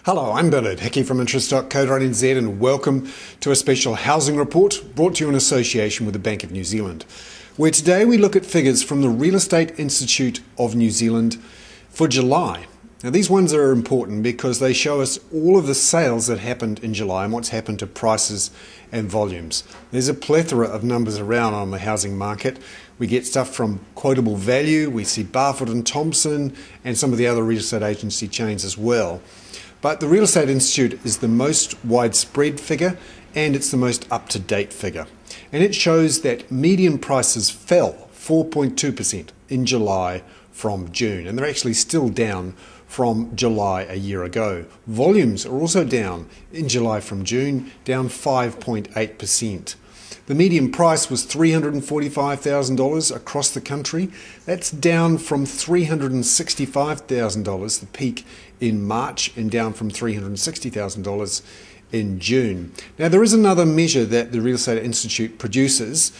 Hello, I'm Hickey from interest.co.nz and welcome to a special housing report brought to you in association with the Bank of New Zealand, where today we look at figures from the Real Estate Institute of New Zealand for July. Now these ones are important because they show us all of the sales that happened in July and what's happened to prices and volumes. There's a plethora of numbers around on the housing market. We get stuff from Quotable Value, we see Barfoot and Thompson and some of the other real estate agency chains as well. But the Real Estate Institute is the most widespread figure and it's the most up-to-date figure. And it shows that median prices fell 4.2% in July from June, and they're actually still down from July a year ago. Volumes are also down in July from June, down 5.8%. The median price was $345,000 across the country. That's down from $365,000, the peak in March, and down from $360,000 in June. Now there is another measure that the Real Estate Institute produces.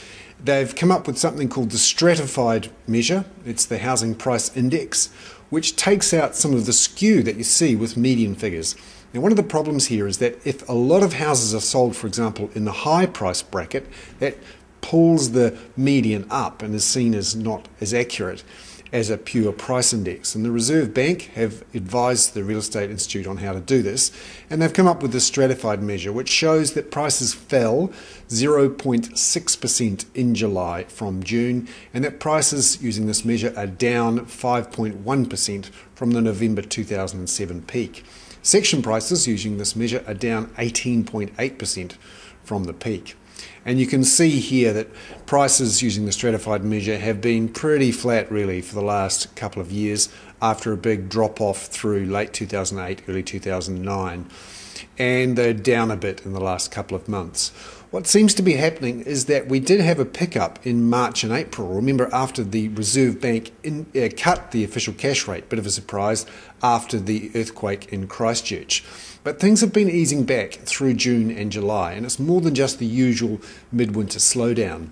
They've come up with something called the Stratified measure. It's the housing price index, which takes out some of the skew that you see with median figures. Now one of the problems here is that if a lot of houses are sold, for example, in the high price bracket, that pulls the median up and is seen as not as accurate as a pure price index. And the Reserve Bank have advised the Real Estate Institute on how to do this, and they've come up with the Stratified measure, which shows that prices fell 0.6% in July from June, and that prices using this measure are down 5.1% from the November 2007 peak. Section prices using this measure are down 18.8% from the peak. And you can see here that prices using the Stratified measure have been pretty flat really for the last couple of years after a big drop off through late 2008, early 2009. And they're down a bit in the last couple of months. What seems to be happening is that we did have a pickup in March and April. Remember, after the Reserve Bank cut the official cash rate, bit of a surprise after the earthquake in Christchurch. But things have been easing back through June and July, and it's more than just the usual midwinter slowdown.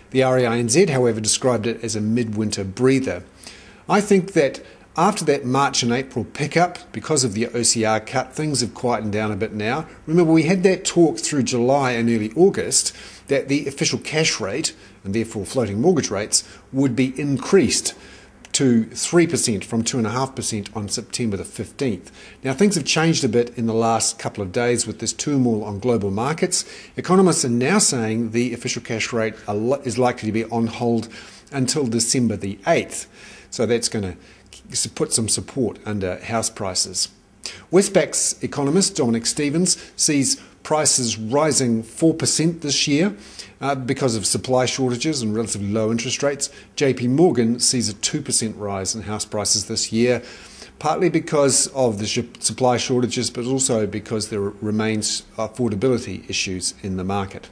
The REINZ, however, described it as a midwinter breather. I think that after that March and April pickup, because of the OCR cut, things have quietened down a bit now. Remember, we had that talk through July and early August that the official cash rate, and therefore floating mortgage rates, would be increased to 3% from 2.5% on September the 15th. Now things have changed a bit in the last couple of days with this turmoil on global markets. Economists are now saying the official cash rate is likely to be on hold until December the 8th. So that's going to put some support under house prices. Westpac's economist Dominic Stevens sees prices rising 4% this year because of supply shortages and relatively low interest rates. JP Morgan sees a 2% rise in house prices this year, partly because of the supply shortages, but also because there remains affordability issues in the market.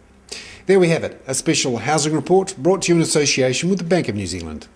There we have it, a special housing report brought to you in association with the Bank of New Zealand.